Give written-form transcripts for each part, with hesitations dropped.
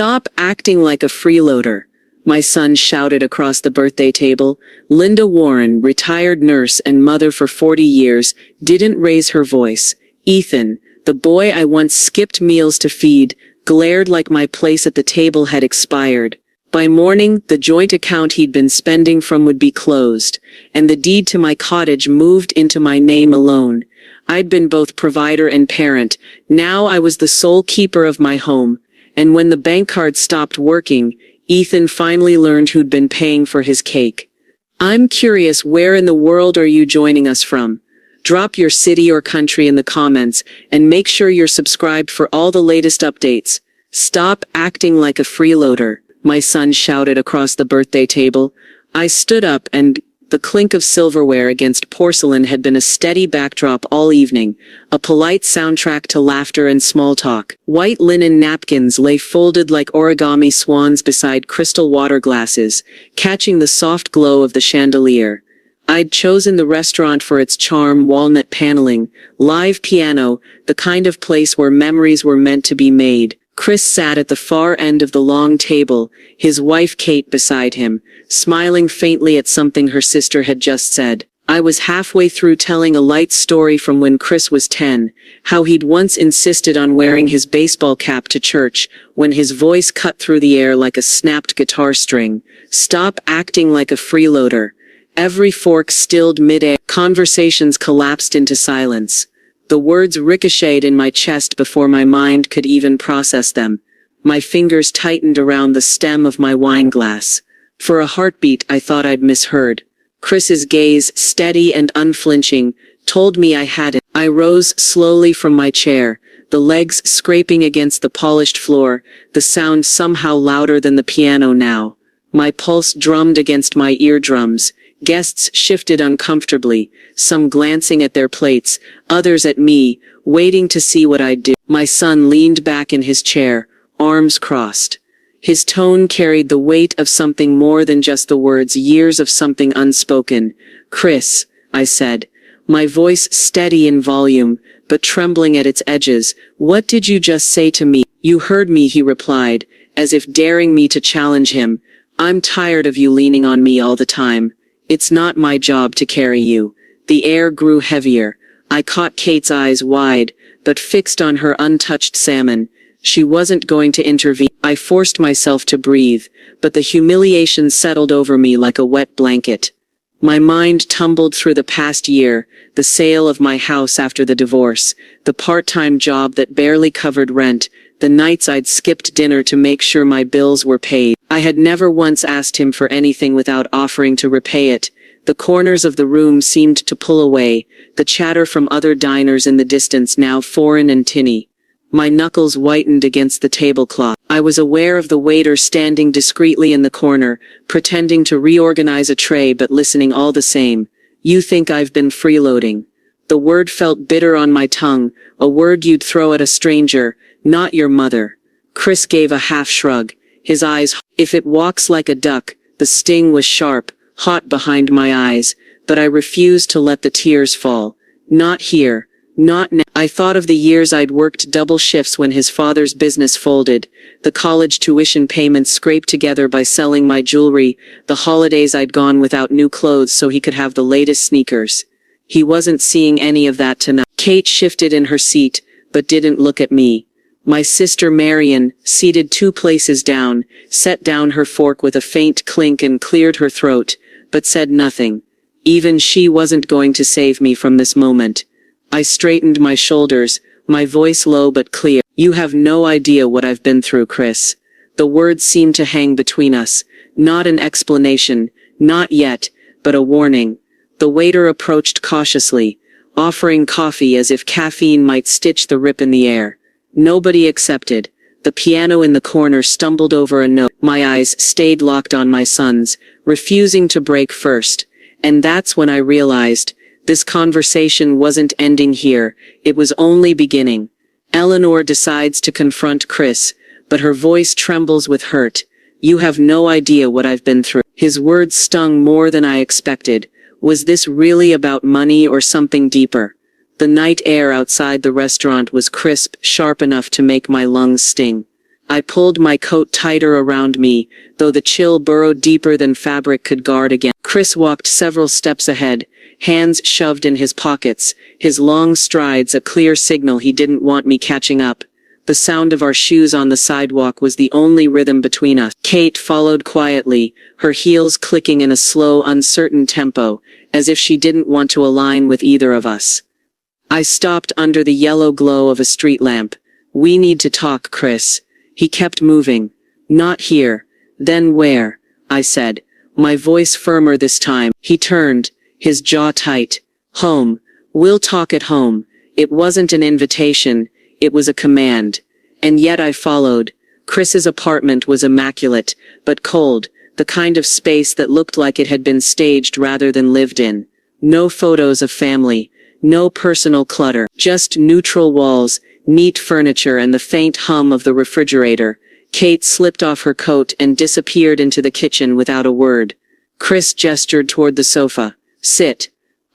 Stop acting like a freeloader, my son shouted across the birthday table. Linda Warren, retired nurse and mother for 40 years, didn't raise her voice. Ethan, the boy I once skipped meals to feed, glared like my place at the table had expired. By morning, the joint account he'd been spending from would be closed, and the deed to my cottage moved into my name alone. I'd been both provider and parent. Now I was the sole keeper of my home. And when the bank card stopped working, Ethan finally learned who'd been paying for his cake. I'm curious, where in the world are you joining us from? Drop your city or country in the comments, and make sure you're subscribed for all the latest updates. Stop acting like a freeloader, my son shouted across the birthday table. I stood up, and the clink of silverware against porcelain had been a steady backdrop all evening, a polite soundtrack to laughter and small talk. White linen napkins lay folded like origami swans beside crystal water glasses, catching the soft glow of the chandelier. I'd chosen the restaurant for its charm, walnut paneling, live piano, the kind of place where memories were meant to be made. Chris sat at the far end of the long table, his wife Kate beside him, smiling faintly at something her sister had just said. I was halfway through telling a light story from when Chris was 10, how he'd once insisted on wearing his baseball cap to church, when his voice cut through the air like a snapped guitar string. Stop acting like a freeloader. Every fork stilled mid-air. Conversations collapsed into silence. The words ricocheted in my chest before my mind could even process them. My fingers tightened around the stem of my wine glass. For a heartbeat, I thought I'd misheard. Chris's gaze, steady and unflinching, told me I hadn't. I rose slowly from my chair, the legs scraping against the polished floor, the sound somehow louder than the piano now. My pulse drummed against my eardrums. Guests shifted uncomfortably, some glancing at their plates, others at me, waiting to see what I'd do. My son leaned back in his chair, arms crossed. His tone carried the weight of something more than just the words, years of something unspoken. Chris, I said, my voice steady in volume, but trembling at its edges. What did you just say to me? You heard me, he replied, as if daring me to challenge him. I'm tired of you leaning on me all the time. It's not my job to carry you. The air grew heavier. I caught Kate's eyes wide, but fixed on her untouched salmon. She wasn't going to intervene. I forced myself to breathe, but the humiliation settled over me like a wet blanket. My mind tumbled through the past year, the sale of my house after the divorce, the part-time job that barely covered rent, the nights I'd skipped dinner to make sure my bills were paid. I had never once asked him for anything without offering to repay it. The corners of the room seemed to pull away, the chatter from other diners in the distance now foreign and tinny. My knuckles whitened against the tablecloth. I was aware of the waiter standing discreetly in the corner, pretending to reorganize a tray but listening all the same. You think I've been freeloading. The word felt bitter on my tongue, a word you'd throw at a stranger, not your mother. Chris gave a half shrug, his eyes. If it walks like a duck, the sting was sharp, hot behind my eyes, but I refused to let the tears fall. Not here. Not now. I thought of the years I'd worked double shifts when his father's business folded, the college tuition payments scraped together by selling my jewelry, the holidays I'd gone without new clothes so he could have the latest sneakers. He wasn't seeing any of that tonight. Kate shifted in her seat, but didn't look at me. My sister Marion, seated 2 places down, set down her fork with a faint clink and cleared her throat, but said nothing. Even she wasn't going to save me from this moment. I straightened my shoulders, my voice low but clear. You have no idea what I've been through, Chris. The words seemed to hang between us, not an explanation, not yet, but a warning. The waiter approached cautiously, offering coffee as if caffeine might stitch the rip in the air. Nobody accepted. The piano in the corner stumbled over a note. My eyes stayed locked on my son's, refusing to break first. And that's when I realized, this conversation wasn't ending here, it was only beginning. Eleanor decides to confront Chris, but her voice trembles with hurt. You have no idea what I've been through. His words stung more than I expected. Was this really about money or something deeper? The night air outside the restaurant was crisp, sharp enough to make my lungs sting. I pulled my coat tighter around me, though the chill burrowed deeper than fabric could guard against. Chris walked several steps ahead, hands shoved in his pockets, his long strides a clear signal he didn't want me catching up. The sound of our shoes on the sidewalk was the only rhythm between us. Kate followed quietly, her heels clicking in a slow, uncertain tempo, as if she didn't want to align with either of us. I stopped under the yellow glow of a street lamp. "We need to talk, Chris." He kept moving. "Not here." "Then where?" I said, my voice firmer this time. He turned, his jaw tight. "Home. We'll talk at home." It wasn't an invitation, it was a command. And yet I followed. Chris's apartment was immaculate, but cold, the kind of space that looked like it had been staged rather than lived in. No photos of family, no personal clutter, just neutral walls, neat furniture and the faint hum of the refrigerator. Kate slipped off her coat and disappeared into the kitchen without a word. Chris gestured toward the sofa. "Sit."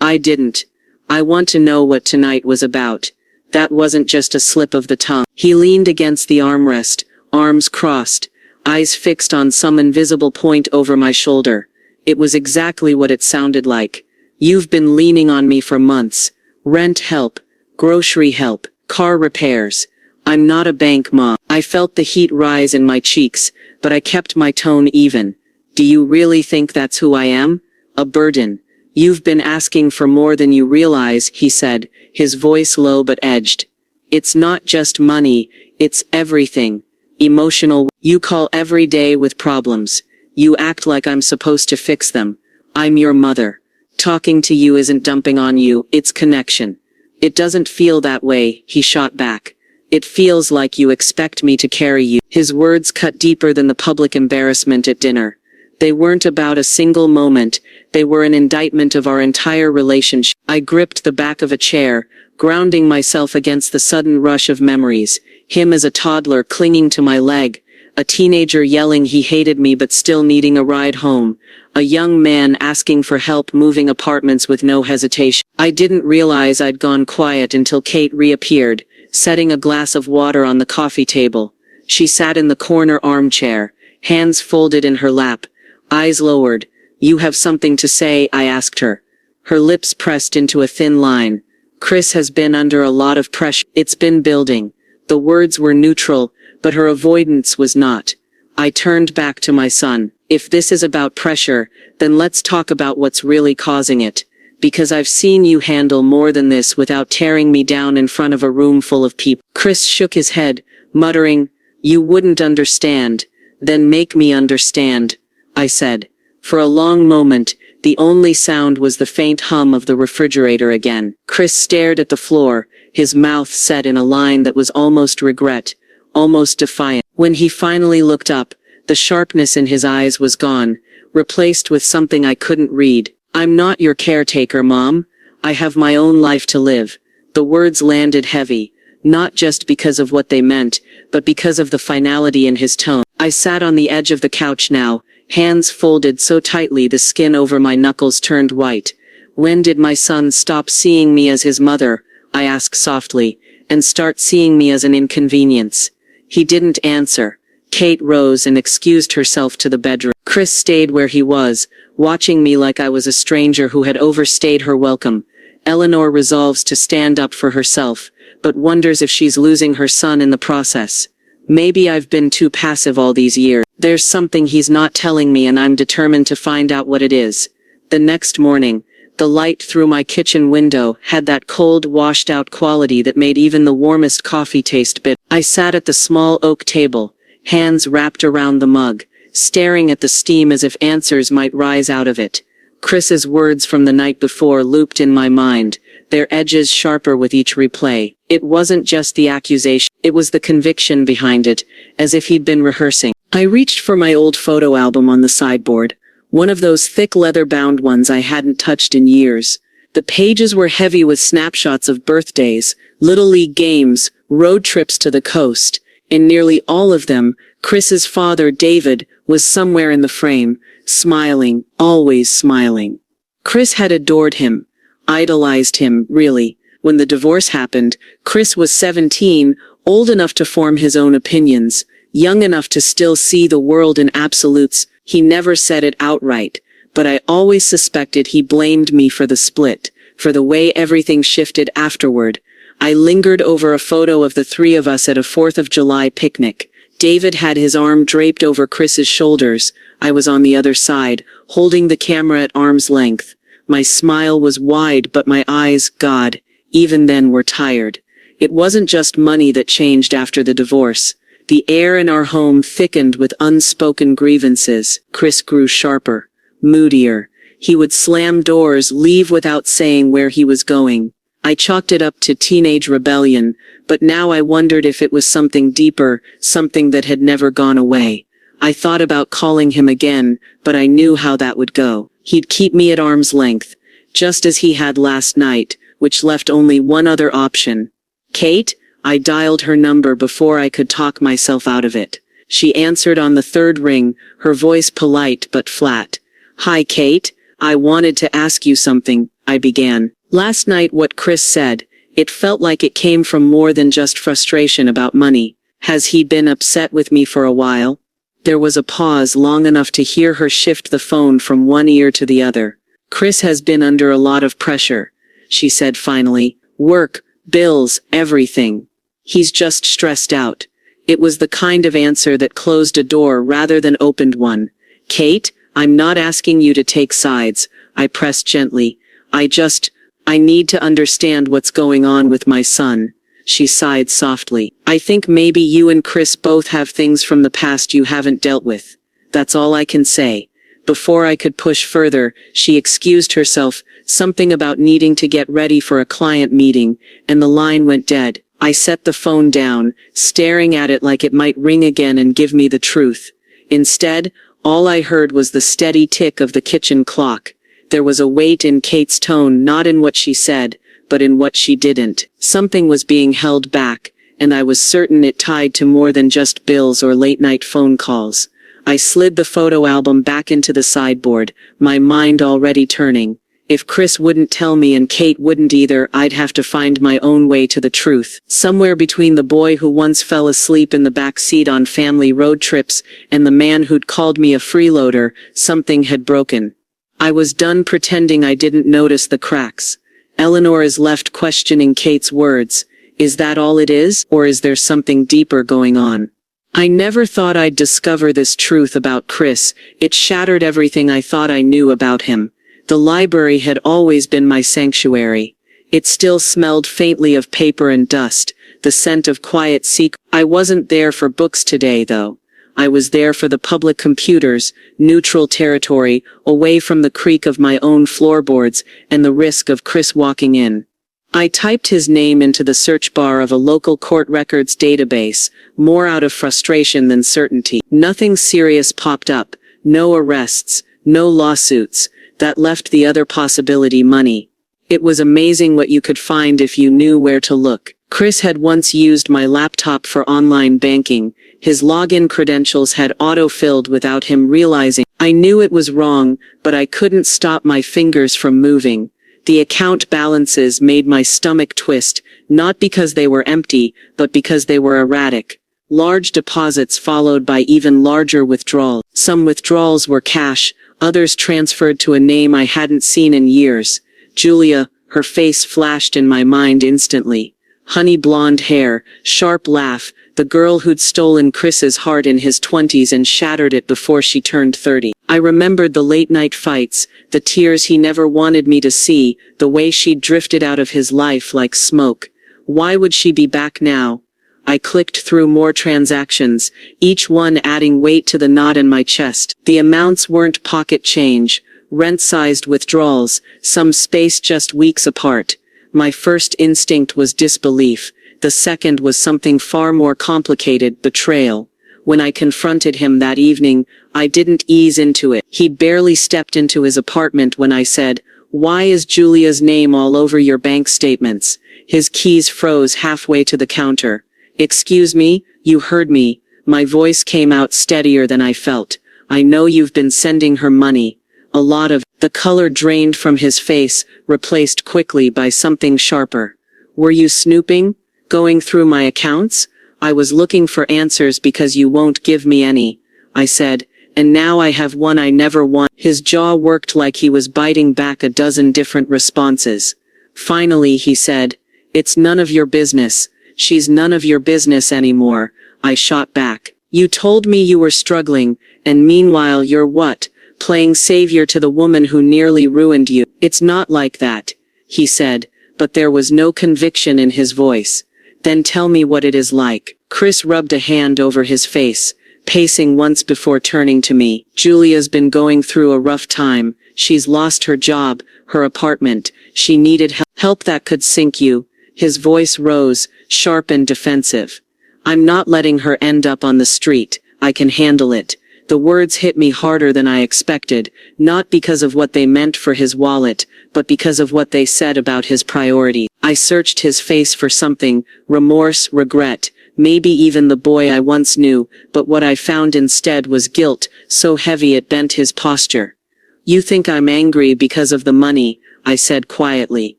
I didn't. "I want to know what tonight was about." That wasn't just a slip of the tongue. He leaned against the armrest, arms crossed, eyes fixed on some invisible point over my shoulder. It was exactly what it sounded like. "You've been leaning on me for months. Rent help, grocery help, car repairs. I'm not a bank, Mom." I felt the heat rise in my cheeks, but I kept my tone even. "Do you really think that's who I am? A burden?" "You've been asking for more than you realize," he said, his voice low but edged. "It's not just money, it's everything. Emotional. You call every day with problems. You act like I'm supposed to fix them. I'm your mother. Talking to you isn't dumping on you, it's connection." "It doesn't feel that way," he shot back. "It feels like you expect me to carry you." His words cut deeper than the public embarrassment at dinner. They weren't about a single moment, they were an indictment of our entire relationship. I gripped the back of a chair, grounding myself against the sudden rush of memories. Him as a toddler clinging to my leg, a teenager yelling he hated me but still needing a ride home, a young man asking for help moving apartments with no hesitation. I didn't realize I'd gone quiet until Kate reappeared, setting a glass of water on the coffee table. She sat in the corner armchair, hands folded in her lap, eyes lowered. "You have something to say?" I asked her. Her lips pressed into a thin line. "Chris has been under a lot of pressure. It's been building." The words were neutral, but her avoidance was not. I turned back to my son. "If this is about pressure, then let's talk about what's really causing it. Because I've seen you handle more than this without tearing me down in front of a room full of people." Chris shook his head, muttering, "You wouldn't understand." "Then make me understand," I said. For a long moment, the only sound was the faint hum of the refrigerator again. Chris stared at the floor, his mouth set in a line that was almost regret, almost defiant. When he finally looked up, the sharpness in his eyes was gone, replaced with something I couldn't read. "I'm not your caretaker, Mom. I have my own life to live." The words landed heavy, not just because of what they meant, but because of the finality in his tone. I sat on the edge of the couch now, hands folded so tightly the skin over my knuckles turned white. "When did my son stop seeing me as his mother?" I asked softly, "and start seeing me as an inconvenience?" He didn't answer. Kate rose and excused herself to the bedroom. Chris stayed where he was, watching me like I was a stranger who had overstayed her welcome. Eleanor resolves to stand up for herself, but wonders if she's losing her son in the process. Maybe I've been too passive all these years. There's something he's not telling me and I'm determined to find out what it is. The next morning, the light through my kitchen window had that cold, washed-out quality that made even the warmest coffee taste bitter. I sat at the small oak table, hands wrapped around the mug, staring at the steam as if answers might rise out of it. Chris's words from the night before looped in my mind, their edges sharper with each replay. It wasn't just the accusation, it was the conviction behind it, as if he'd been rehearsing. I reached for my old photo album on the sideboard, one of those thick leather-bound ones I hadn't touched in years. The pages were heavy with snapshots of birthdays, Little League games, road trips to the coast. In nearly all of them, Chris's father, David, was somewhere in the frame, smiling, always smiling. Chris had adored him, idolized him, really. When the divorce happened, Chris was 17, old enough to form his own opinions. young enough to still see the world in absolutes. He never said it outright, but I always suspected he blamed me for the split, for the way everything shifted afterward. I lingered over a photo of the three of us at a 4th of July picnic. David had his arm draped over Chris's shoulders. I was on the other side, holding the camera at arm's length. My smile was wide, but my eyes, God, even then were tired. It wasn't just money that changed after the divorce. The air in our home thickened with unspoken grievances. Chris grew sharper, moodier. He would slam doors, leave without saying where he was going. I chalked it up to teenage rebellion, but now I wondered if it was something deeper, something that had never gone away. I thought about calling him again, but I knew how that would go. He'd keep me at arm's length, just as he had last night, which left only one other option. Kate? I dialed her number before I could talk myself out of it. She answered on the third ring, her voice polite but flat. Hi, Kate. I wanted to ask you something, I began. Last night what Chris said, it felt like it came from more than just frustration about money. Has he been upset with me for a while? There was a pause long enough to hear her shift the phone from one ear to the other. Chris has been under a lot of pressure, she said finally. Work, bills, everything. He's just stressed out. It was the kind of answer that closed a door rather than opened one. Kate, I'm not asking you to take sides, I pressed gently. I need to understand what's going on with my son. She sighed softly. I think maybe you and Chris both have things from the past you haven't dealt with. That's all I can say. Before I could push further, she excused herself, something about needing to get ready for a client meeting, and the line went dead. I set the phone down, staring at it like it might ring again and give me the truth. Instead, all I heard was the steady tick of the kitchen clock. There was a weight in Kate's tone, not in what she said, but in what she didn't. Something was being held back, and I was certain it tied to more than just bills or late-night phone calls. I slid the photo album back into the sideboard, my mind already turning. If Chris wouldn't tell me and Kate wouldn't either, I'd have to find my own way to the truth. Somewhere between the boy who once fell asleep in the back seat on family road trips and the man who'd called me a freeloader, something had broken. I was done pretending I didn't notice the cracks. Eleanor is left questioning Kate's words. Is that all it is, or is there something deeper going on? I never thought I'd discover this truth about Chris. It shattered everything I thought I knew about him. The library had always been my sanctuary. It still smelled faintly of paper and dust, the scent of quiet secrets. I wasn't there for books today, though. I was there for the public computers, neutral territory, away from the creak of my own floorboards and the risk of Chris walking in. I typed his name into the search bar of a local court records database, more out of frustration than certainty. Nothing serious popped up, no arrests, no lawsuits. That left the other possibility: money. It was amazing what you could find if you knew where to look. Chris had once used my laptop for online banking. His login credentials had auto-filled without him realizing. I knew it was wrong, but I couldn't stop my fingers from moving. The account balances made my stomach twist, not because they were empty, but because they were erratic. Large deposits followed by even larger withdrawals. Some withdrawals were cash, others transferred to a name I hadn't seen in years. Julia, her face flashed in my mind instantly. Honey blonde hair, sharp laugh, the girl who'd stolen Chris's heart in his 20s and shattered it before she turned 30. I remembered the late-night fights, the tears he never wanted me to see, the way she'd drifted out of his life like smoke. Why would she be back now? I clicked through more transactions, each one adding weight to the knot in my chest. The amounts weren't pocket change, rent-sized withdrawals, some spaced just weeks apart. My first instinct was disbelief. The second was something far more complicated: betrayal. When I confronted him that evening, I didn't ease into it. He'd barely stepped into his apartment when I said, "Why is Julia's name all over your bank statements?" His keys froze halfway to the counter. "Excuse me, you heard me." My voice came out steadier than I felt. "I know you've been sending her money. A lot of..." The color drained from his face, replaced quickly by something sharper. "Were you snooping? Going through my accounts?" I was looking for answers because you won't give me any, I said, and now I have one I never want. His jaw worked like he was biting back a dozen different responses. Finally he said, "It's none of your business. She's none of your business anymore," I shot back. "You told me you were struggling, and meanwhile you're what? Playing savior to the woman who nearly ruined you." "It's not like that," he said, but there was no conviction in his voice. "Then tell me what it is like." Chris rubbed a hand over his face, pacing once before turning to me. "Julia's been going through a rough time. She's lost her job, her apartment. She needed help that could sink you." His voice rose, sharp and defensive. "I'm not letting her end up on the street. I can handle it." The words hit me harder than I expected, not because of what they meant for his wallet, but because of what they said about his priority. I searched his face for something, remorse, regret, maybe even the boy I once knew, but what I found instead was guilt, so heavy it bent his posture. "You think I'm angry because of the money," I said quietly.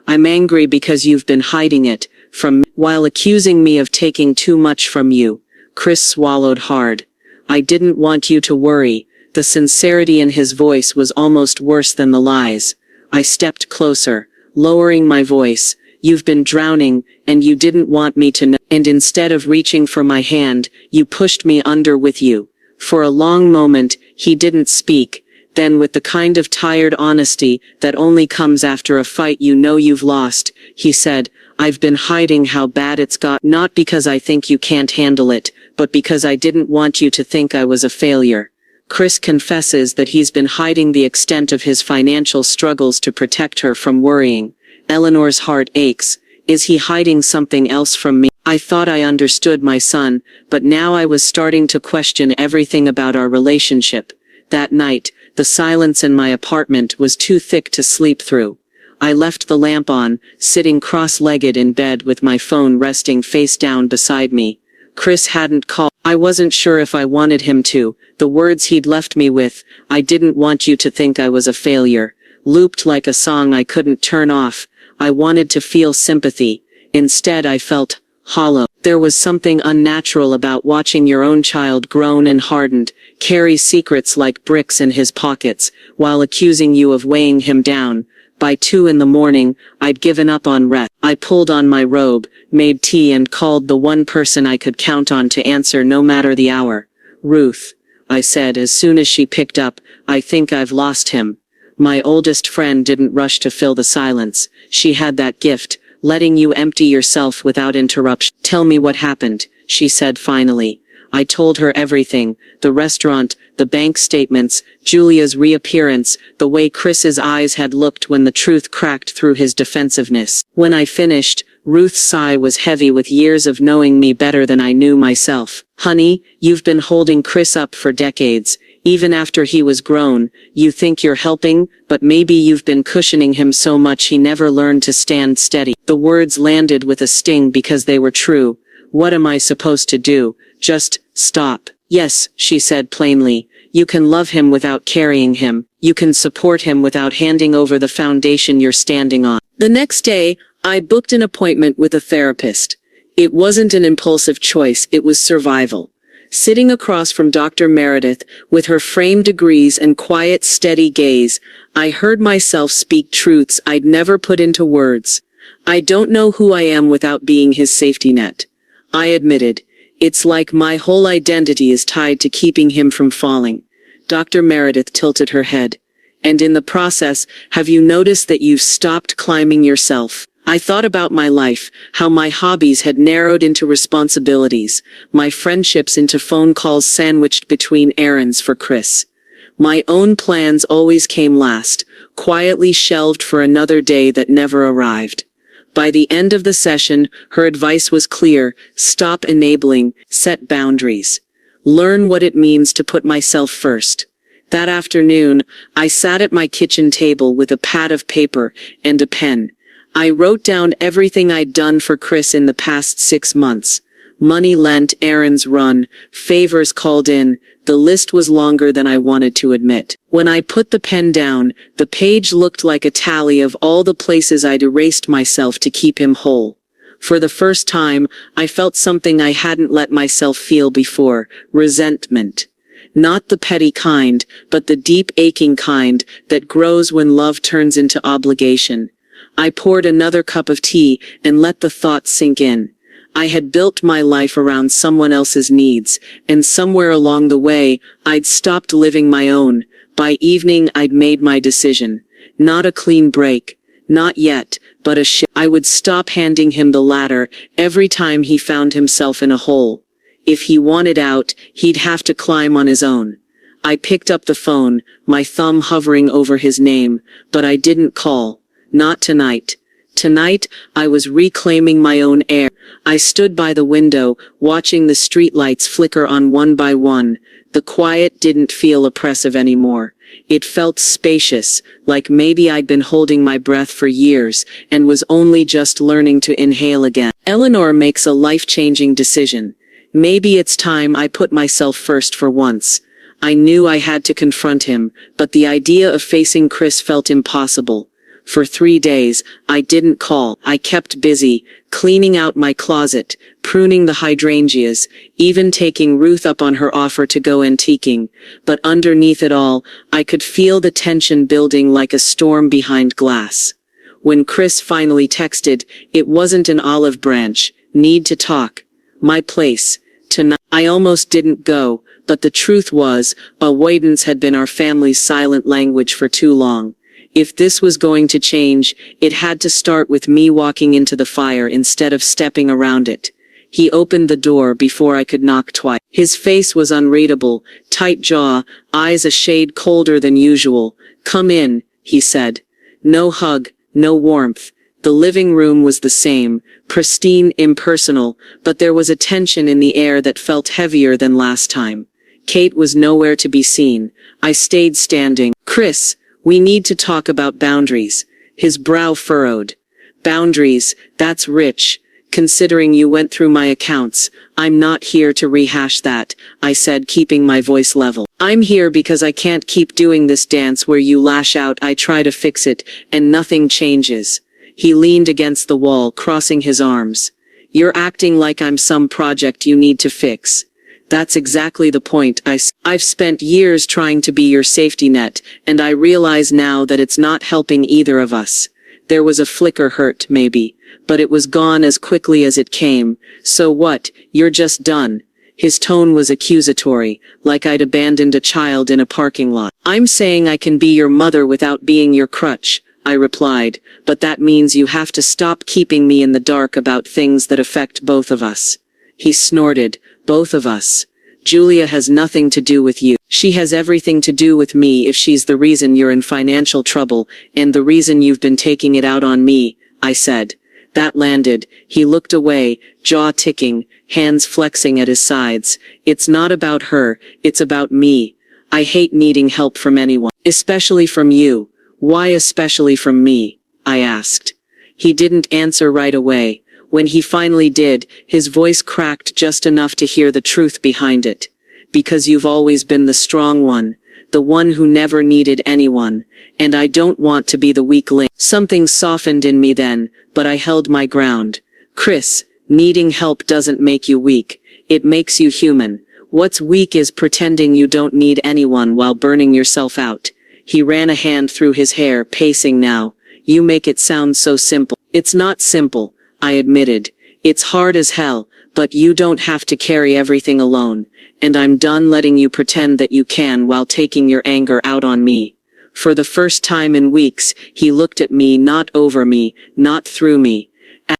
"I'm angry because you've been hiding it from me, while accusing me of taking too much from you." Chris swallowed hard. "I didn't want you to worry." The sincerity in his voice was almost worse than the lies. I stepped closer, lowering my voice. "You've been drowning, and you didn't want me to know. And instead of reaching for my hand, you pushed me under with you." For a long moment, he didn't speak. Then with the kind of tired honesty that only comes after a fight you know you've lost, he said, "I've been hiding how bad it's got, not because I think you can't handle it, but because I didn't want you to think I was a failure." Chris confesses that he's been hiding the extent of his financial struggles to protect her from worrying. Eleanor's heart aches. Is he hiding something else from me? I thought I understood my son, but now I was starting to question everything about our relationship. That night, the silence in my apartment was too thick to sleep through. I left the lamp on, sitting cross-legged in bed with my phone resting face down beside me. Chris hadn't called. I wasn't sure if I wanted him to. The words he'd left me with, "I didn't want you to think I was a failure," looped like a song I couldn't turn off. I wanted to feel sympathy. Instead I felt hollow. There was something unnatural about watching your own child grown and hardened, carry secrets like bricks in his pockets, while accusing you of weighing him down. By 2 a.m, I'd given up on rest. I pulled on my robe, made tea and called the one person I could count on to answer no matter the hour. "Ruth," I said as soon as she picked up, "I think I've lost him." My oldest friend didn't rush to fill the silence. She had that gift, letting you empty yourself without interruption. "Tell me what happened," she said finally. I told her everything, the restaurant, the bank statements, Julia's reappearance, the way Chris's eyes had looked when the truth cracked through his defensiveness. When I finished, Ruth's sigh was heavy with years of knowing me better than I knew myself. "Honey, you've been holding Chris up for decades. Even after he was grown, you think you're helping, but maybe you've been cushioning him so much he never learned to stand steady." The words landed with a sting because they were true. What am I supposed to do? Just stop? "Yes," she said plainly. "You can love him without carrying him. You can support him without handing over the foundation you're standing on." The next day, I booked an appointment with a therapist. It wasn't an impulsive choice, it was survival. Sitting across from Dr. Meredith, with her framed degrees and quiet, steady gaze, I heard myself speak truths I'd never put into words. "I don't know who I am without being his safety net," I admitted. "It's like my whole identity is tied to keeping him from falling." Dr. Meredith tilted her head. "And in the process, have you noticed that you've stopped climbing yourself?" I thought about my life, how my hobbies had narrowed into responsibilities, my friendships into phone calls sandwiched between errands for Chris. My own plans always came last, quietly shelved for another day that never arrived. By the end of the session, her advice was clear: stop enabling, set boundaries. Learn what it means to put myself first. That afternoon, I sat at my kitchen table with a pad of paper and a pen. I wrote down everything I'd done for Chris in the past 6 months. Money lent, errands run, favors called in. The list was longer than I wanted to admit. When I put the pen down, the page looked like a tally of all the places I'd erased myself to keep him whole. For the first time, I felt something I hadn't let myself feel before: resentment. Not the petty kind, but the deep aching kind that grows when love turns into obligation. I poured another cup of tea and let the thought sink in. I had built my life around someone else's needs, and somewhere along the way, I'd stopped living my own. By evening, I'd made my decision. Not a clean break. Not yet, but a shift. I would stop handing him the ladder every time he found himself in a hole. If he wanted out, he'd have to climb on his own. I picked up the phone, my thumb hovering over his name, but I didn't call. Not tonight. Tonight, I was reclaiming my own air. I stood by the window, watching the streetlights flicker on one by one. The quiet didn't feel oppressive anymore. It felt spacious, like maybe I'd been holding my breath for years, and was only just learning to inhale again. Eleanor makes a life-changing decision. Maybe it's time I put myself first for once. I knew I had to confront him, but the idea of facing Chris felt impossible. For 3 days, I didn't call. I kept busy, cleaning out my closet, pruning the hydrangeas, even taking Ruth up on her offer to go antiquing. But underneath it all, I could feel the tension building like a storm behind glass. When Chris finally texted, it wasn't an olive branch. Need to talk. My place. Tonight. I almost didn't go, but the truth was, avoidance had been our family's silent language for too long. If this was going to change, it had to start with me walking into the fire instead of stepping around it. He opened the door before I could knock twice. His face was unreadable, tight jaw, eyes a shade colder than usual. "Come in," he said. No hug, no warmth. The living room was the same, pristine, impersonal, but there was a tension in the air that felt heavier than last time. Kate was nowhere to be seen. I stayed standing. "Chris, we need to talk about boundaries." His brow furrowed. "Boundaries, that's rich. Considering you went through my accounts, I'm not here to rehash that," I said, keeping my voice level. "I'm here because I can't keep doing this dance where you lash out, I try to fix it, and nothing changes." He leaned against the wall, crossing his arms. "You're acting like I'm some project you need to fix." "That's exactly the point. I've spent years trying to be your safety net, and I realize now that it's not helping either of us." There was a flicker hurt, maybe, but it was gone as quickly as it came. "So what, you're just done?" His tone was accusatory, like I'd abandoned a child in a parking lot. "I'm saying I can be your mother without being your crutch," I replied, "but that means you have to stop keeping me in the dark about things that affect both of us." He snorted. "Both of us? Julia has nothing to do with you. She has everything to do with me if she's the reason you're in financial trouble, and the reason you've been taking it out on me," I said. That landed. He looked away, jaw ticking, hands flexing at his sides. "It's not about her, it's about me. I hate needing help from anyone. Especially from you." "Why especially from me?" I asked. He didn't answer right away. When he finally did, his voice cracked just enough to hear the truth behind it. "Because you've always been the strong one, the one who never needed anyone, and I don't want to be the weak link." Something softened in me then, but I held my ground. "Chris, needing help doesn't make you weak. It makes you human. What's weak is pretending you don't need anyone while burning yourself out." He ran a hand through his hair, pacing now. "You make it sound so simple." "It's not simple," I admitted. "It's hard as hell, but you don't have to carry everything alone, and I'm done letting you pretend that you can while taking your anger out on me." For the first time in weeks, he looked at me, not over me, not through me.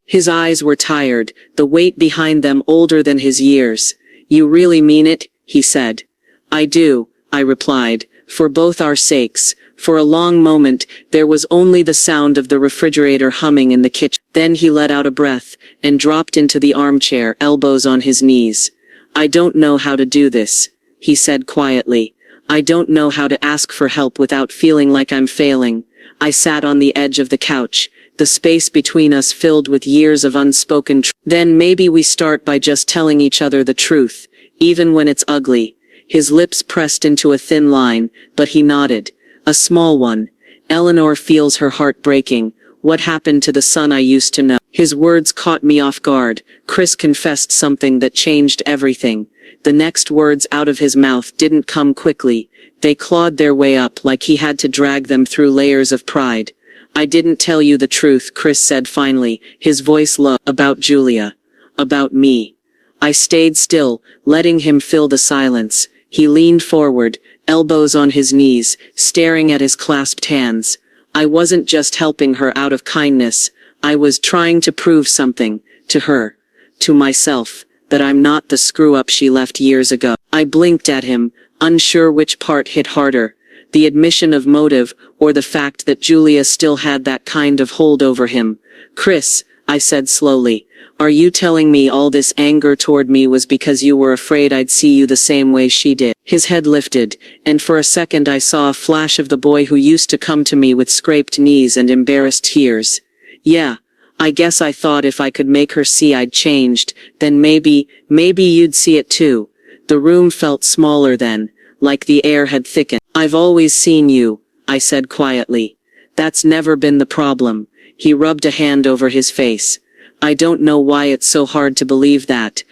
His eyes were tired, the weight behind them older than his years. "You really mean it?" he said. "I do," I replied, "for both our sakes." For a long moment, there was only the sound of the refrigerator humming in the kitchen. Then he let out a breath, and dropped into the armchair, elbows on his knees. "I don't know how to do this," he said quietly. "I don't know how to ask for help without feeling like I'm failing." I sat on the edge of the couch, the space between us filled with years of unspoken truth. "Then maybe we start by just telling each other the truth, even when it's ugly." His lips pressed into a thin line, but he nodded. "A small one. Eleanor feels her heart breaking. What happened to the son I used to know? His words caught me off guard. Chris confessed something that changed everything. The next words out of his mouth didn't come quickly. They clawed their way up like he had to drag them through layers of pride. I didn't tell you the truth, Chris said finally, his voice low. About Julia. About me. I stayed still, letting him fill the silence. He leaned forward, elbows on his knees, staring at his clasped hands. I wasn't just helping her out of kindness. I was trying to prove something, to her, to myself, that I'm not the screw-up she left years ago. I blinked at him, unsure which part hit harder, the admission of motive, or the fact that Julia still had that kind of hold over him. Chris, I said slowly, are you telling me all this anger toward me was because you were afraid I'd see you the same way she did? His head lifted, and for a second I saw a flash of the boy who used to come to me with scraped knees and embarrassed tears. Yeah, I guess I thought if I could make her see I'd changed, then maybe you'd see it too. The room felt smaller then, like the air had thickened. I've always seen you, I said quietly. That's never been the problem. He rubbed a hand over his face. I don't know why it's so hard to believe that.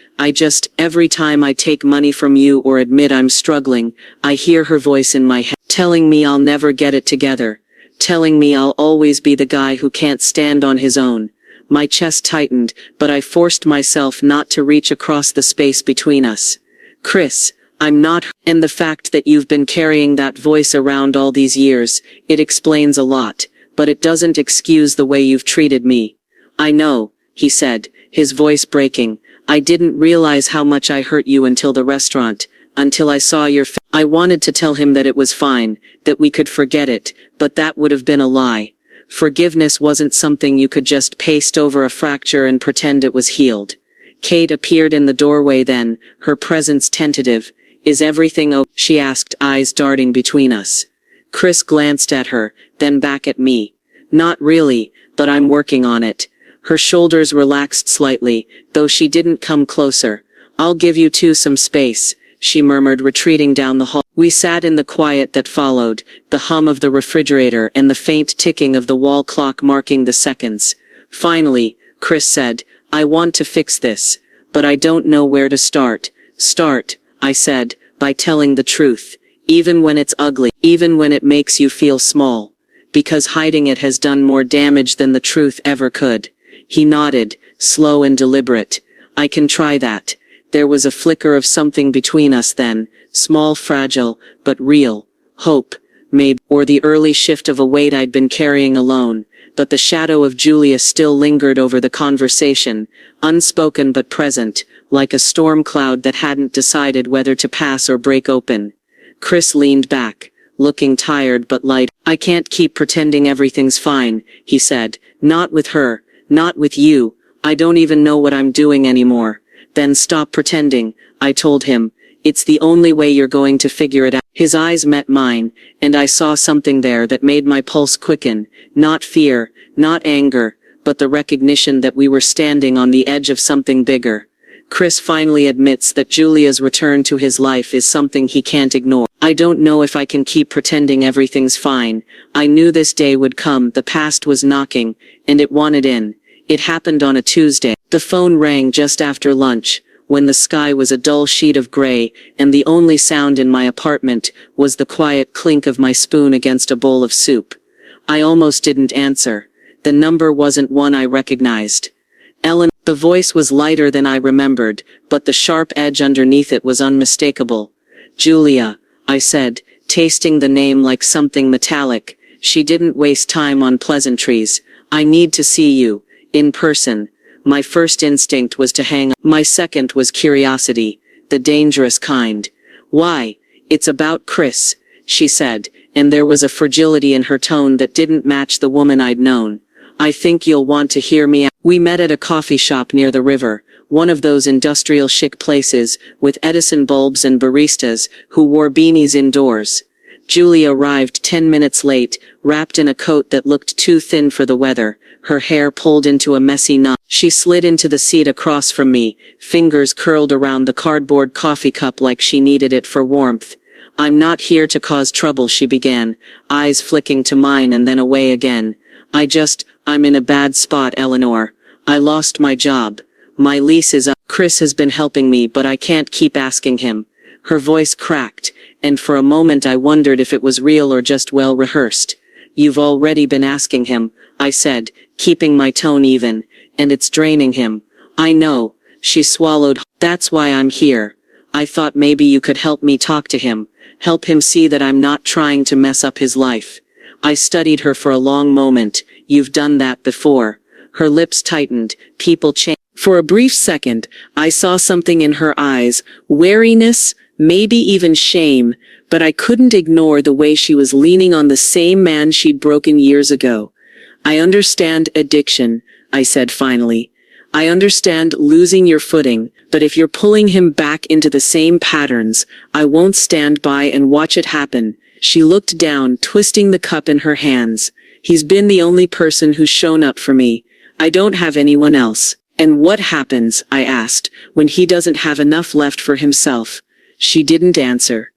Every time I take money from you or admit I'm struggling, I hear her voice in my head, telling me I'll never get it together. Telling me I'll always be the guy who can't stand on his own. My chest tightened, but I forced myself not to reach across the space between us. Chris, I'm not, and the fact that you've been carrying that voice around all these years, it explains a lot, but it doesn't excuse the way you've treated me. I know, he said, his voice breaking. I didn't realize how much I hurt you until the restaurant, until I saw your face. I wanted to tell him that it was fine, that we could forget it, but that would have been a lie. Forgiveness wasn't something you could just paste over a fracture and pretend it was healed. Kate appeared in the doorway then, her presence tentative. Is everything okay? She asked, eyes darting between us. Chris glanced at her, then back at me. Not really, but I'm working on it. Her shoulders relaxed slightly, though she didn't come closer. I'll give you two some space, she murmured, retreating down the hall. We sat in the quiet that followed, the hum of the refrigerator and the faint ticking of the wall clock marking the seconds. Finally, Chris said, I want to fix this, but I don't know where to start. Start, I said, by telling the truth, even when it's ugly, even when it makes you feel small, because hiding it has done more damage than the truth ever could. He nodded, slow and deliberate. I can try that. There was a flicker of something between us then, small, fragile, but real. Hope, maybe, or the early shift of a weight I'd been carrying alone. But the shadow of Julia still lingered over the conversation, unspoken but present, like a storm cloud that hadn't decided whether to pass or break open. Chris leaned back, looking tired but light. I can't keep pretending everything's fine, he said. Not with her, not with you. I don't even know what I'm doing anymore. Then stop pretending, I told him. It's the only way you're going to figure it out. His eyes met mine, and I saw something there that made my pulse quicken. Not fear, not anger, but the recognition that we were standing on the edge of something bigger. Chris finally admits that Julia's return to his life is something he can't ignore. I don't know if I can keep pretending everything's fine. I knew this day would come. The past was knocking, and it wanted in. It happened on a Tuesday. The phone rang just after lunch, when the sky was a dull sheet of gray, and the only sound in my apartment was the quiet clink of my spoon against a bowl of soup. I almost didn't answer. The number wasn't one I recognized. Ellen. The voice was lighter than I remembered, but the sharp edge underneath it was unmistakable. Julia, I said, tasting the name like something metallic. She didn't waste time on pleasantries. I need to see you, in person. My first instinct was to hang up. My second was curiosity, the dangerous kind. Why? It's about Chris, she said, and there was a fragility in her tone that didn't match the woman I'd known. I think you'll want to hear me out. We met at a coffee shop near the river, one of those industrial chic places, with Edison bulbs and baristas, who wore beanies indoors. Julia arrived 10 minutes late, wrapped in a coat that looked too thin for the weather, her hair pulled into a messy knot. She slid into the seat across from me, fingers curled around the cardboard coffee cup like she needed it for warmth. I'm not here to cause trouble, she began, eyes flicking to mine and then away again. I'm in a bad spot, Eleanor. I lost my job. My lease is up. Chris has been helping me, but I can't keep asking him. Her voice cracked, and for a moment I wondered if it was real or just well rehearsed. You've already been asking him, I said, keeping my tone even, and it's draining him. I know, she swallowed. That's why I'm here. I thought maybe you could help me talk to him, help him see that I'm not trying to mess up his life. I studied her for a long moment. You've done that before. Her lips tightened. People change. For a brief second, I saw something in her eyes, wariness, maybe even shame, but I couldn't ignore the way she was leaning on the same man she'd broken years ago. I understand addiction, I said finally. I understand losing your footing, but if you're pulling him back into the same patterns, I won't stand by and watch it happen. She looked down, twisting the cup in her hands. He's been the only person who's shown up for me. I don't have anyone else. And what happens, I asked, when he doesn't have enough left for himself? She didn't answer.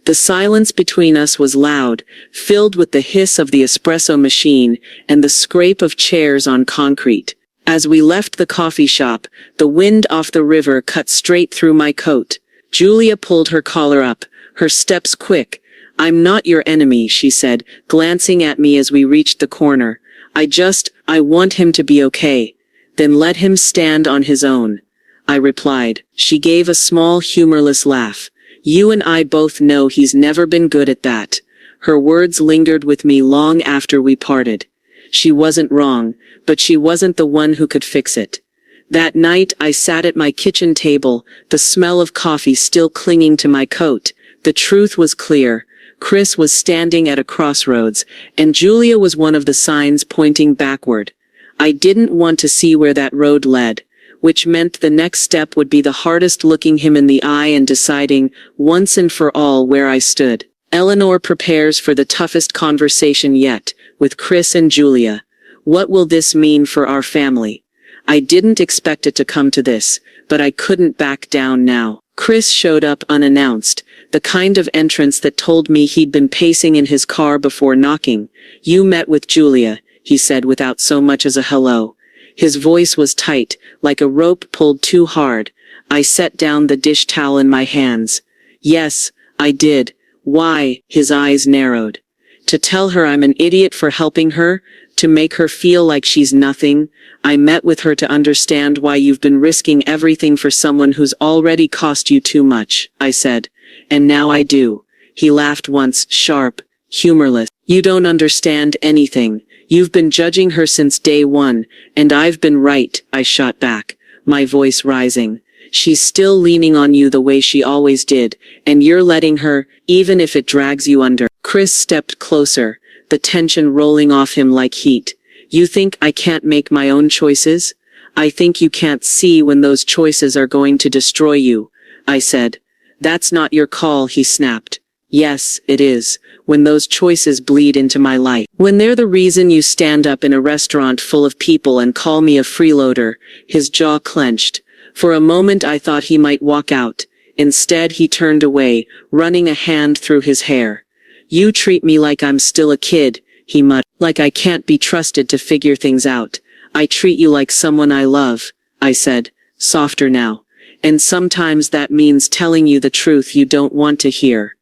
The silence between us was loud, filled with the hiss of the espresso machine and the scrape of chairs on concrete. As we left the coffee shop, the wind off the river cut straight through my coat. Julia pulled her collar up, her steps quick. I'm not your enemy, she said, glancing at me as we reached the corner. I want him to be okay. Then let him stand on his own, I replied. She gave a small, humorless laugh. You and I both know he's never been good at that. Her words lingered with me long after we parted. She wasn't wrong, but she wasn't the one who could fix it. That night I sat at my kitchen table, the smell of coffee still clinging to my coat. The truth was clear. Chris was standing at a crossroads, and Julia was one of the signs pointing backward. I didn't want to see where that road led, which meant the next step would be the hardest, looking him in the eye and deciding, once and for all, where I stood. Eleanor prepares for the toughest conversation yet, with Chris and Julia. What will this mean for our family? I didn't expect it to come to this, but I couldn't back down now. Chris showed up unannounced, the kind of entrance that told me he'd been pacing in his car before knocking. You met with Julia, he said without so much as a hello. His voice was tight, like a rope pulled too hard. I set down the dish towel in my hands. Yes, I did. Why? His eyes narrowed. To tell her I'm an idiot for helping her? To make her feel like she's nothing? I met with her to understand why you've been risking everything for someone who's already cost you too much, I said. And now I do. He laughed once, sharp, humorless. You don't understand anything. You've been judging her since day one, and I've been right, I shot back, my voice rising. She's still leaning on you the way she always did, and you're letting her, even if it drags you under. Chris stepped closer, the tension rolling off him like heat. You think I can't make my own choices? I think you can't see when those choices are going to destroy you, I said. That's not your call, he snapped. Yes, it is, when those choices bleed into my life. When they're the reason you stand up in a restaurant full of people and call me a freeloader. His jaw clenched. For a moment I thought he might walk out. Instead he turned away, running a hand through his hair. You treat me like I'm still a kid, he muttered, like I can't be trusted to figure things out. I treat you like someone I love, I said, softer now. And sometimes that means telling you the truth you don't want to hear.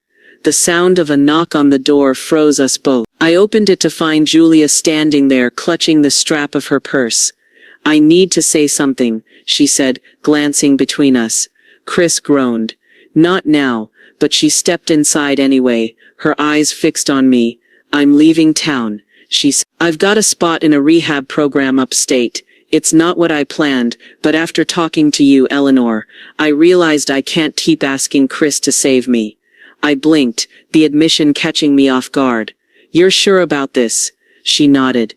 The sound of a knock on the door froze us both. I opened it to find Julia standing there, clutching the strap of her purse. I need to say something, she said, glancing between us. Chris groaned. Not now, but she stepped inside anyway, her eyes fixed on me. I'm leaving town, she said. I've got a spot in a rehab program upstate. It's not what I planned, but after talking to you, Eleanor, I realized I can't keep asking Chris to save me. I blinked, the admission catching me off guard. You're sure about this? She nodded.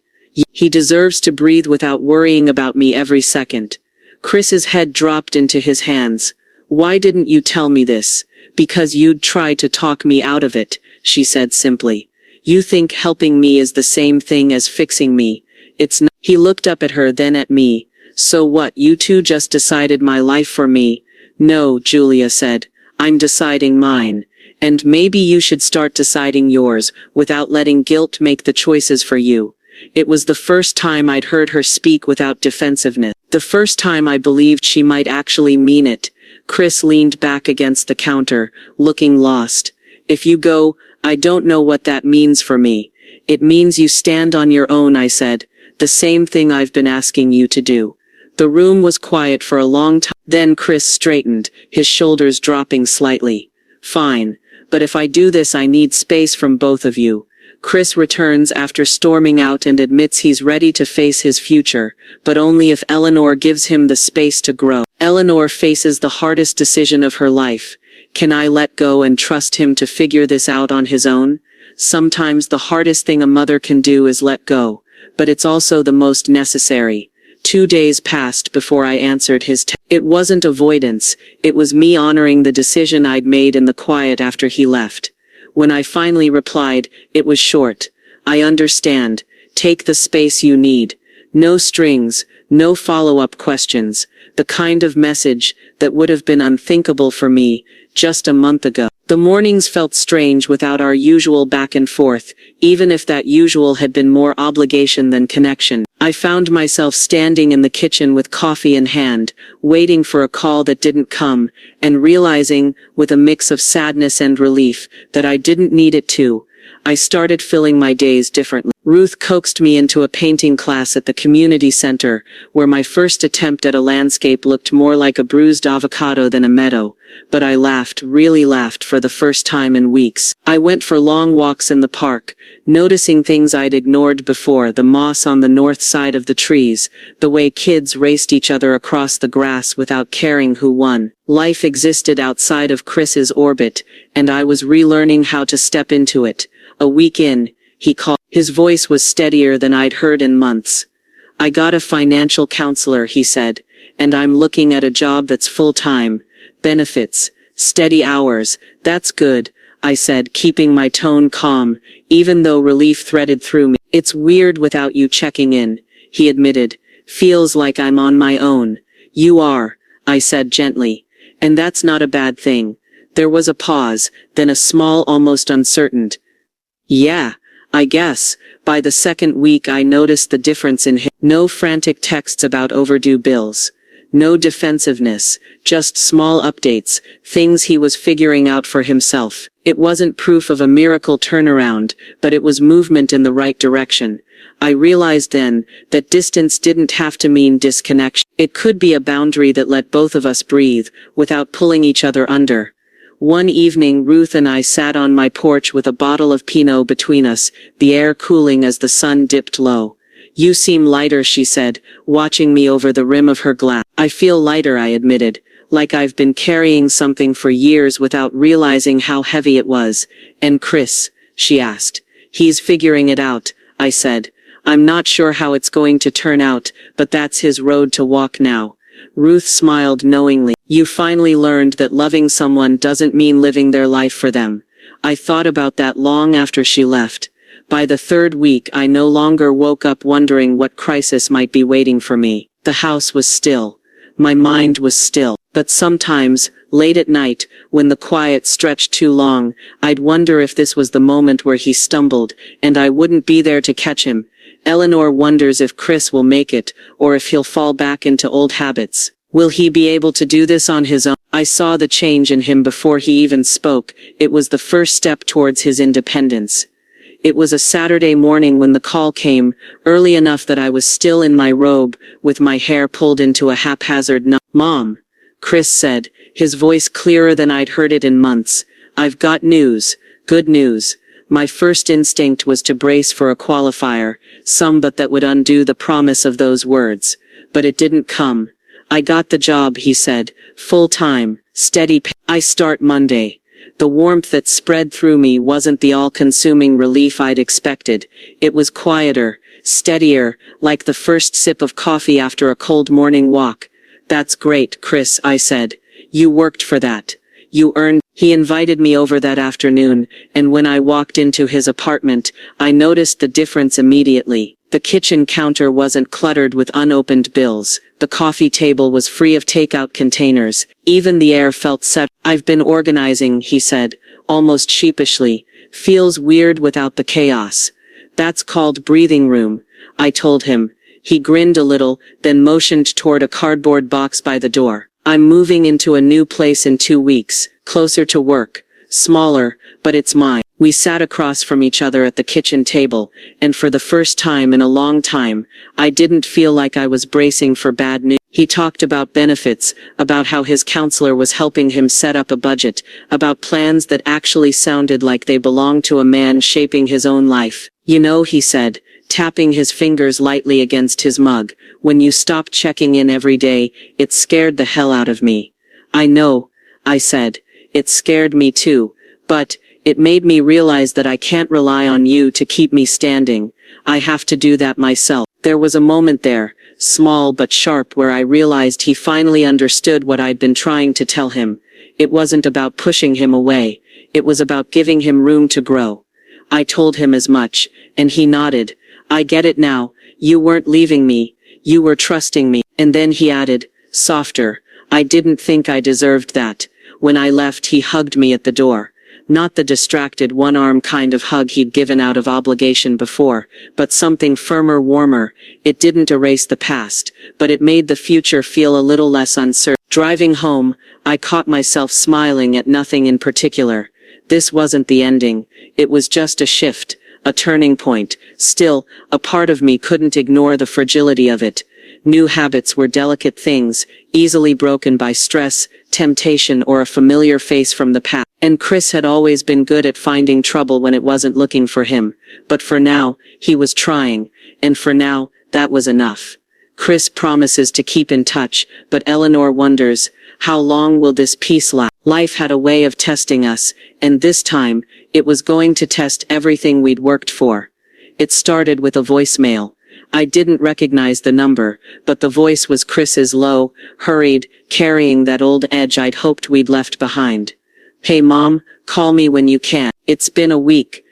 He deserves to breathe without worrying about me every second. Chris's head dropped into his hands. Why didn't you tell me this? Because you'd try to talk me out of it, she said simply. You think helping me is the same thing as fixing me. It's not. He looked up at her, then at me. So what, you two just decided my life for me? No, Julia said. I'm deciding mine. And maybe you should start deciding yours, without letting guilt make the choices for you. It was the first time I'd heard her speak without defensiveness. The first time I believed she might actually mean it. Chris leaned back against the counter, looking lost. If you go, I don't know what that means for me. It means you stand on your own, I said. The same thing I've been asking you to do. The room was quiet for a long time. Then Chris straightened, his shoulders dropping slightly. Fine. But if I do this, I need space from both of you. Chris returns after storming out and admits he's ready to face his future, but only if Eleanor gives him the space to grow. Eleanor faces the hardest decision of her life. Can I let go and trust him to figure this out on his own? Sometimes the hardest thing a mother can do is let go, but it's also the most necessary. 2 days passed before I answered his text. It wasn't avoidance, it was me honoring the decision I'd made in the quiet after he left. When I finally replied, it was short. I understand. Take the space you need. No strings, no follow-up questions. The kind of message that would have been unthinkable for me just a month ago. The mornings felt strange without our usual back and forth, even if that usual had been more obligation than connection. I found myself standing in the kitchen with coffee in hand, waiting for a call that didn't come, and realizing, with a mix of sadness and relief, that I didn't need it to. I started filling my days differently. Ruth coaxed me into a painting class at the community center, where my first attempt at a landscape looked more like a bruised avocado than a meadow. But I laughed, really laughed for the first time in weeks. I went for long walks in the park, noticing things I'd ignored before, the moss on the north side of the trees, the way kids raced each other across the grass without caring who won. Life existed outside of Chris's orbit, and I was relearning how to step into it. A week in, he called. His voice was steadier than I'd heard in months. I got a financial counselor, he said, and I'm looking at a job that's full-time. Benefits, steady hours, that's good, I said, keeping my tone calm, even though relief threaded through me. It's weird without you checking in, he admitted. Feels like I'm on my own. You are, I said gently. And that's not a bad thing. There was a pause, then a small, almost uncertain. Yeah, I guess. By the second week I noticed the difference in him. No frantic texts about overdue bills. No defensiveness, just small updates, things he was figuring out for himself. It wasn't proof of a miracle turnaround, but it was movement in the right direction. I realized then that distance didn't have to mean disconnection. It could be a boundary that let both of us breathe, without pulling each other under. One evening Ruth and I sat on my porch with a bottle of Pinot between us, the air cooling as the sun dipped low. You seem lighter, she said, watching me over the rim of her glass. I feel lighter, I admitted, like I've been carrying something for years without realizing how heavy it was. And Chris? She asked. He's figuring it out, I said. I'm not sure how it's going to turn out, but that's his road to walk now. Ruth smiled knowingly. You finally learned that loving someone doesn't mean living their life for them. I thought about that long after she left. By the third week I no longer woke up wondering what crisis might be waiting for me. The house was still. My mind was still. But sometimes, late at night, when the quiet stretched too long, I'd wonder if this was the moment where he stumbled, and I wouldn't be there to catch him. Eleanor wonders if Chris will make it, or if he'll fall back into old habits. Will he be able to do this on his own? I saw the change in him before he even spoke. It was the first step towards his independence. It was a Saturday morning when the call came, early enough that I was still in my robe, with my hair pulled into a haphazard knot. Mom, Chris said, his voice clearer than I'd heard it in months. I've got news. Good news. My first instinct was to brace for a qualifier, some but that would undo the promise of those words. But it didn't come. I got the job, he said, full-time, steady pay. I start Monday. The warmth that spread through me wasn't the all-consuming relief I'd expected. It was quieter, steadier, like the first sip of coffee after a cold morning walk. That's great, Chris, I said. You worked for that. You earned. He invited me over that afternoon, and when I walked into his apartment, I noticed the difference immediately. The kitchen counter wasn't cluttered with unopened bills. The coffee table was free of takeout containers. Even the air felt set. I've been organizing, he said, almost sheepishly. Feels weird without the chaos. That's called breathing room. I told him. He grinned a little, then motioned toward a cardboard box by the door. I'm moving into a new place in 2 weeks, closer to work, smaller, but it's mine. We sat across from each other at the kitchen table, and for the first time in a long time, I didn't feel like I was bracing for bad news. He talked about benefits, about how his counselor was helping him set up a budget, about plans that actually sounded like they belonged to a man shaping his own life. You know, he said, tapping his fingers lightly against his mug, when you stopped checking in every day, it scared the hell out of me. I know, I said. It scared me too, but it made me realize that I can't rely on you to keep me standing. I have to do that myself. There was a moment there, small but sharp, where I realized he finally understood what I'd been trying to tell him. It wasn't about pushing him away. It was about giving him room to grow. I told him as much, and he nodded. I get it now. You weren't leaving me. You were trusting me. And then he added, softer, I didn't think I deserved that. When I left, he hugged me at the door. Not the distracted one-arm kind of hug he'd given out of obligation before, but something firmer, warmer. It didn't erase the past, but it made the future feel a little less uncertain. Driving home, I caught myself smiling at nothing in particular. This wasn't the ending. It was just a shift, a turning point. Still, a part of me couldn't ignore the fragility of it. New habits were delicate things, easily broken by stress, temptation, or a familiar face from the past. And Chris had always been good at finding trouble when it wasn't looking for him. But for now, he was trying. And for now, that was enough. Chris promises to keep in touch, but Eleanor wonders, how long will this peace last? Life had a way of testing us, and this time, it was going to test everything we'd worked for. It started with a voicemail. I didn't recognize the number, but the voice was Chris's, low, hurried, carrying that old edge I'd hoped we'd left behind. Hey Mom, call me when you can. It's been a week.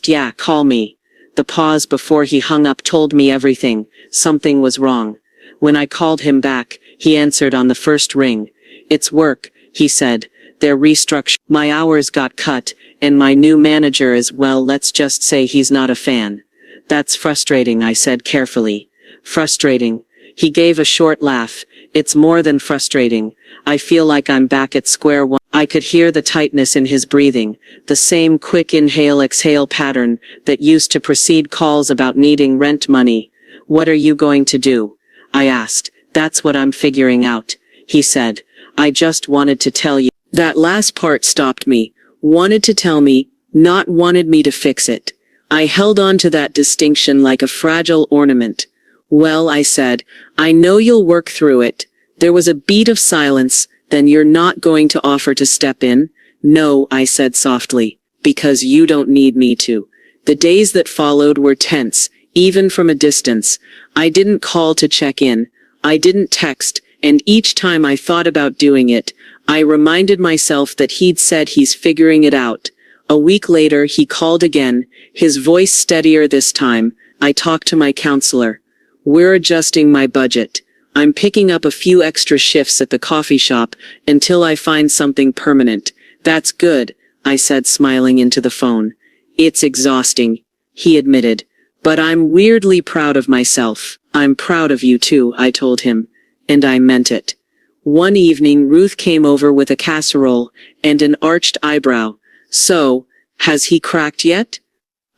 Yeah, call me. The pause before he hung up told me everything. Something was wrong. When I called him back, he answered on the first ring. It's work, he said. They're restructuring. My hours got cut, and my new manager is, well, let's just say he's not a fan. That's frustrating, I said carefully. Frustrating. He gave a short laugh. It's more than frustrating. I feel like I'm back at square one. I could hear the tightness in his breathing, the same quick inhale-exhale pattern that used to precede calls about needing rent money. What are you going to do? I asked. That's what I'm figuring out, he said. I just wanted to tell you. That last part stopped me. Wanted to tell me, not wanted me to fix it. I held on to that distinction like a fragile ornament. Well, I said, I know you'll work through it. There was a beat of silence. Then you're not going to offer to step in? No, I said softly, because you don't need me to. The days that followed were tense, even from a distance. I didn't call to check in. I didn't text, and each time I thought about doing it, I reminded myself that he'd said he's figuring it out. A week later, he called again, his voice steadier this time. I talked to my counselor. We're adjusting my budget. I'm picking up a few extra shifts at the coffee shop until I find something permanent. That's good, I said, smiling into the phone. It's exhausting, he admitted. But I'm weirdly proud of myself. I'm proud of you too, I told him. And I meant it. One evening, Ruth came over with a casserole and an arched eyebrow. So, has he cracked yet?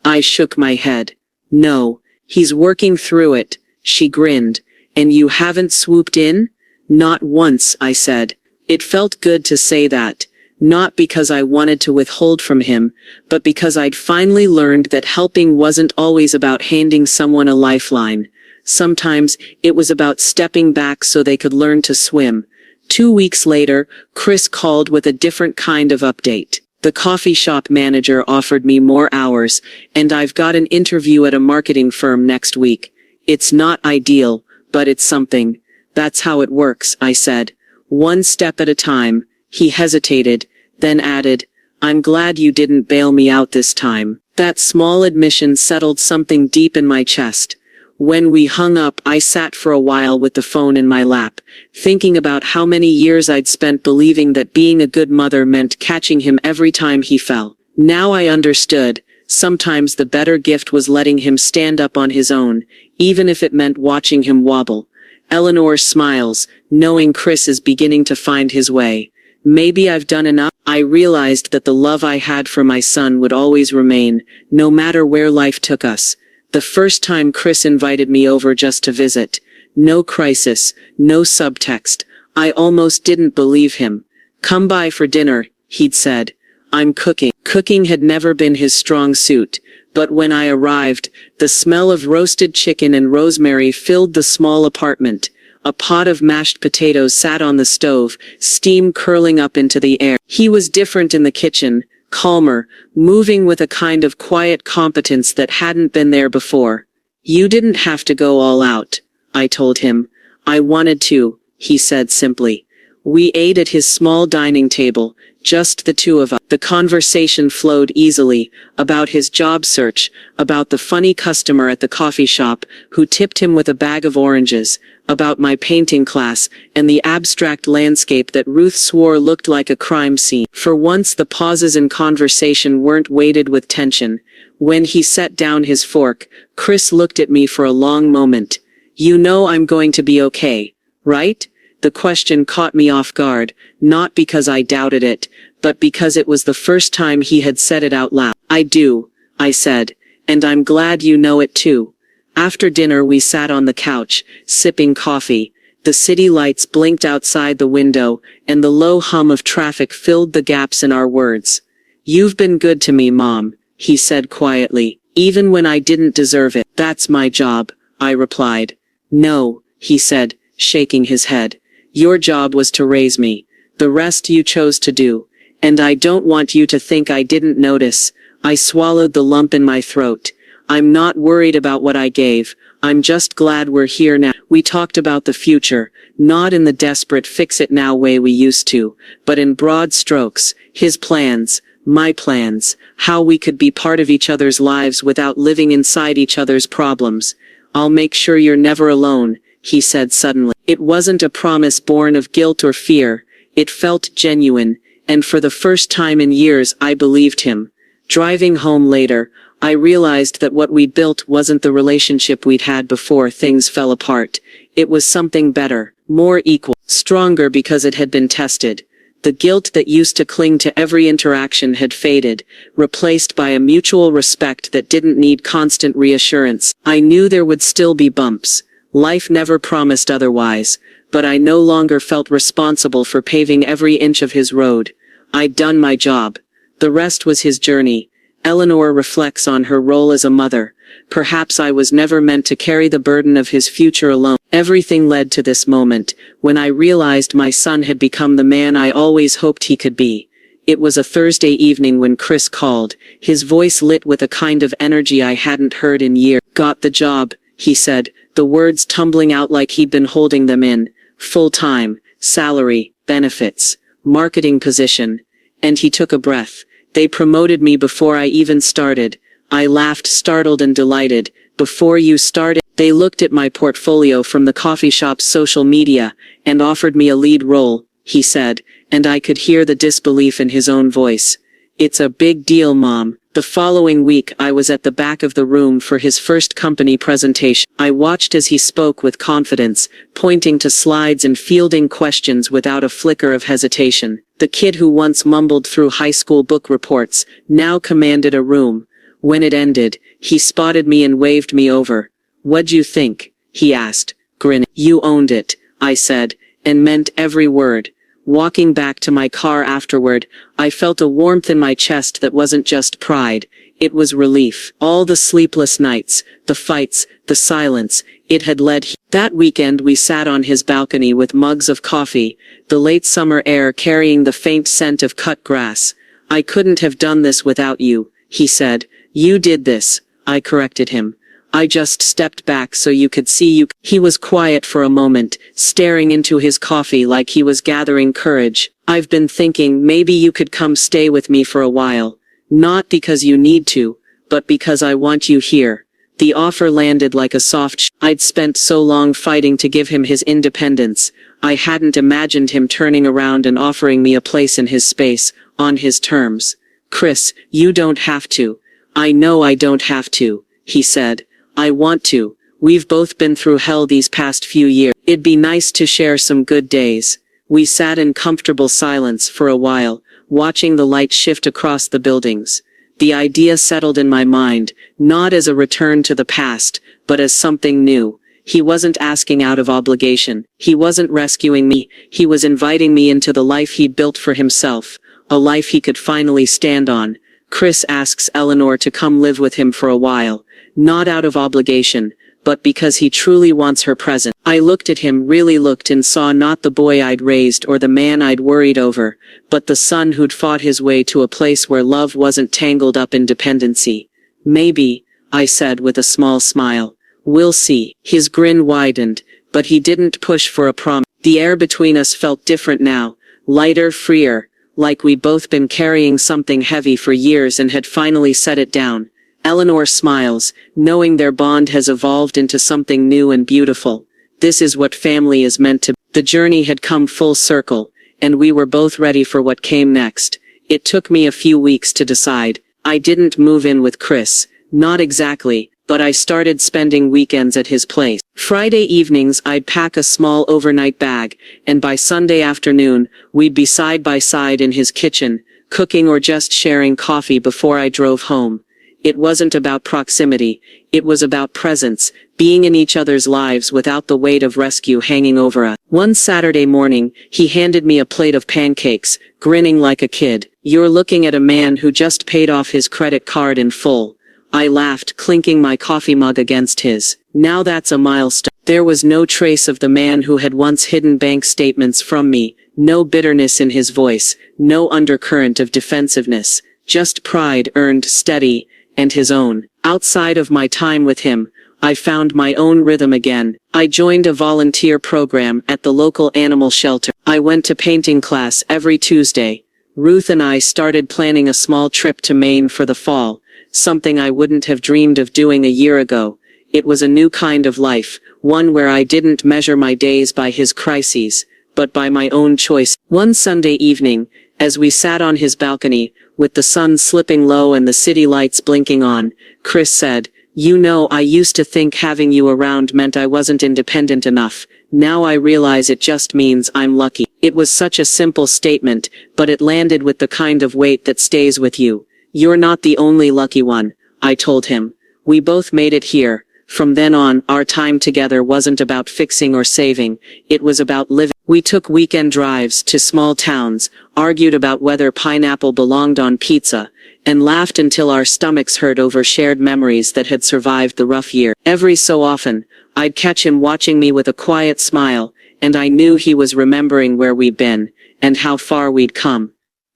I shook my head. No, he's working through it, she grinned. And you haven't swooped in? Not once, I said. It felt good to say that, not because I wanted to withhold from him, but because I'd finally learned that helping wasn't always about handing someone a lifeline. Sometimes it was about stepping back so they could learn to swim. 2 weeks later, Chris called with a different kind of update. The coffee shop manager offered me more hours, and I've got an interview at a marketing firm next week. It's not ideal, but it's something. That's how it works, I said. One step at a time. He hesitated, then added, I'm glad you didn't bail me out this time. That small admission settled something deep in my chest. When we hung up, I sat for a while with the phone in my lap, thinking about how many years I'd spent believing that being a good mother meant catching him every time he fell. Now I understood. Sometimes the better gift was letting him stand up on his own, even if it meant watching him wobble. Eleanor smiles, knowing Chris is beginning to find his way. Maybe I've done enough. I realized that the love I had for my son would always remain, no matter where life took us. The first time Chris invited me over just to visit. No crisis, no subtext. I almost didn't believe him. "Come by for dinner," he'd said. "I'm cooking." Cooking had never been his strong suit, but when I arrived, the smell of roasted chicken and rosemary filled the small apartment. A pot of mashed potatoes sat on the stove, steam curling up into the air. He was different in the kitchen, calmer, moving with a kind of quiet competence that hadn't been there before. "You didn't have to go all out," I told him. "I wanted to," he said simply. We ate at his small dining table, just the two of us. The conversation flowed easily, about his job search, about the funny customer at the coffee shop who tipped him with a bag of oranges, about my painting class, and the abstract landscape that Ruth swore looked like a crime scene. For once the pauses in conversation weren't weighted with tension. When he set down his fork, Chris looked at me for a long moment. "You know I'm going to be okay, right?" The question caught me off guard, not because I doubted it, but because it was the first time he had said it out loud. "I do," I said, "and I'm glad you know it too." After dinner we sat on the couch, sipping coffee. The city lights blinked outside the window, and the low hum of traffic filled the gaps in our words. "You've been good to me, Mom," he said quietly, "even when I didn't deserve it." "That's my job," I replied. "No," he said, shaking his head. "Your job was to raise me. The rest you chose to do. And I don't want you to think I didn't notice." I swallowed the lump in my throat. "I'm not worried about what I gave. I'm just glad we're here now." We talked about the future, not in the desperate fix-it-now way we used to, but in broad strokes, his plans, my plans, how we could be part of each other's lives without living inside each other's problems. "I'll make sure you're never alone," he said suddenly. It wasn't a promise born of guilt or fear. It felt genuine, and for the first time in years I believed him. Driving home later, I realized that what we built wasn't the relationship we'd had before things fell apart. It was something better, more equal, stronger because it had been tested. The guilt that used to cling to every interaction had faded, replaced by a mutual respect that didn't need constant reassurance. I knew there would still be bumps. Life never promised otherwise, but I no longer felt responsible for paving every inch of his road. I'd done my job. The rest was his journey. Eleanor reflects on her role as a mother. Perhaps I was never meant to carry the burden of his future alone. Everything led to this moment, when I realized my son had become the man I always hoped he could be. It was a Thursday evening when Chris called, his voice lit with a kind of energy I hadn't heard in years. "Got the job," he said, the words tumbling out like he'd been holding them in. "Full-time, salary, benefits, marketing position." And he took a breath. "They promoted me before I even started." I laughed, startled and delighted. "Before you started?" "They looked at my portfolio from the coffee shop's social media, and offered me a lead role," he said, and I could hear the disbelief in his own voice. "It's a big deal, Mom." The following week I was at the back of the room for his first company presentation. I watched as he spoke with confidence, pointing to slides and fielding questions without a flicker of hesitation. The kid who once mumbled through high school book reports now commanded a room. When it ended, he spotted me and waved me over. "What'd you think?" he asked, grinning. "You owned it," I said, and meant every word. Walking back to my car afterward, I felt a warmth in my chest that wasn't just pride, it was relief. All the sleepless nights, the fights, the silence, it had led here. That weekend we sat on his balcony with mugs of coffee, the late summer air carrying the faint scent of cut grass. "I couldn't have done this without you," he said. "You did this," I corrected him. "I just stepped back so you could see you." He was quiet for a moment, staring into his coffee like he was gathering courage. "I've been thinking maybe you could come stay with me for a while. Not because you need to, but because I want you here." The offer landed like a soft I'd spent so long fighting to give him his independence. I hadn't imagined him turning around and offering me a place in his space, on his terms. "Chris, you don't have to." I know I don't have to, he said. I want to. We've both been through hell these past few years. It'd be nice to share some good days. We sat in comfortable silence for a while, watching the light shift across the buildings. The idea settled in my mind, not as a return to the past, but as something new. He wasn't asking out of obligation. He wasn't rescuing me. He was inviting me into the life he'd built for himself, a life he could finally stand on. Chris asks Eleanor to come live with him for a while, not out of obligation, but because he truly wants her present. I looked at him, really looked, and saw not the boy I'd raised or the man I'd worried over, but the son who'd fought his way to a place where love wasn't tangled up in dependency. Maybe, I said with a small smile. We'll see. His grin widened, but he didn't push for a promise. The air between us felt different now, lighter, freer, like we'd both been carrying something heavy for years and had finally set it down. Eleanor smiles, knowing their bond has evolved into something new and beautiful. This is what family is meant to be. The journey had come full circle, and we were both ready for what came next. It took me a few weeks to decide. I didn't move in with Chris, not exactly, but I started spending weekends at his place. Friday evenings I'd pack a small overnight bag, and by Sunday afternoon, we'd be side by side in his kitchen, cooking or just sharing coffee before I drove home. It wasn't about proximity, it was about presence, being in each other's lives without the weight of rescue hanging over us. One Saturday morning, he handed me a plate of pancakes, grinning like a kid. You're looking at a man who just paid off his credit card in full. I laughed, clinking my coffee mug against his. Now that's a milestone. There was no trace of the man who had once hidden bank statements from me, no bitterness in his voice, no undercurrent of defensiveness, just pride earned steady, and his own. Outside of my time with him, I found my own rhythm again. I joined a volunteer program at the local animal shelter. I went to painting class every Tuesday. Ruth and I started planning a small trip to Maine for the fall, something I wouldn't have dreamed of doing a year ago. It was a new kind of life, one where I didn't measure my days by his crises, but by my own choice. One Sunday evening, as we sat on his balcony, with the sun slipping low and the city lights blinking on, Chris said, "You know, I used to think having you around meant I wasn't independent enough. Now I realize it just means I'm lucky." It was such a simple statement, but it landed with the kind of weight that stays with you. "You're not the only lucky one," I told him. We both made it here. From then on, our time together wasn't about fixing or saving, it was about living. We took weekend drives to small towns, argued about whether pineapple belonged on pizza, and laughed until our stomachs hurt over shared memories that had survived the rough year. Every so often, I'd catch him watching me with a quiet smile, and I knew he was remembering where we'd been, and how far we'd come.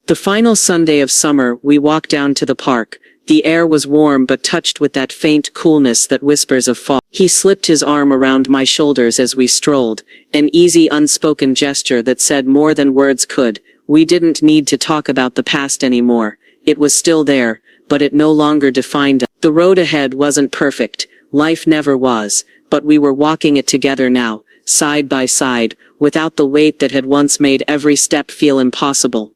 The final Sunday of summer, we walked down to the park. The air was warm but touched with that faint coolness that whispers of fall. He slipped his arm around my shoulders as we strolled, an easy unspoken gesture that said more than words could. We didn't need to talk about the past anymore. It was still there, but it no longer defined us. The road ahead wasn't perfect. Life never was, but we were walking it together now, side by side, without the weight that had once made every step feel impossible.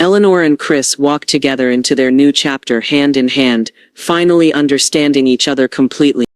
Eleanor and Chris walked together into their new chapter hand in hand, finally understanding each other completely.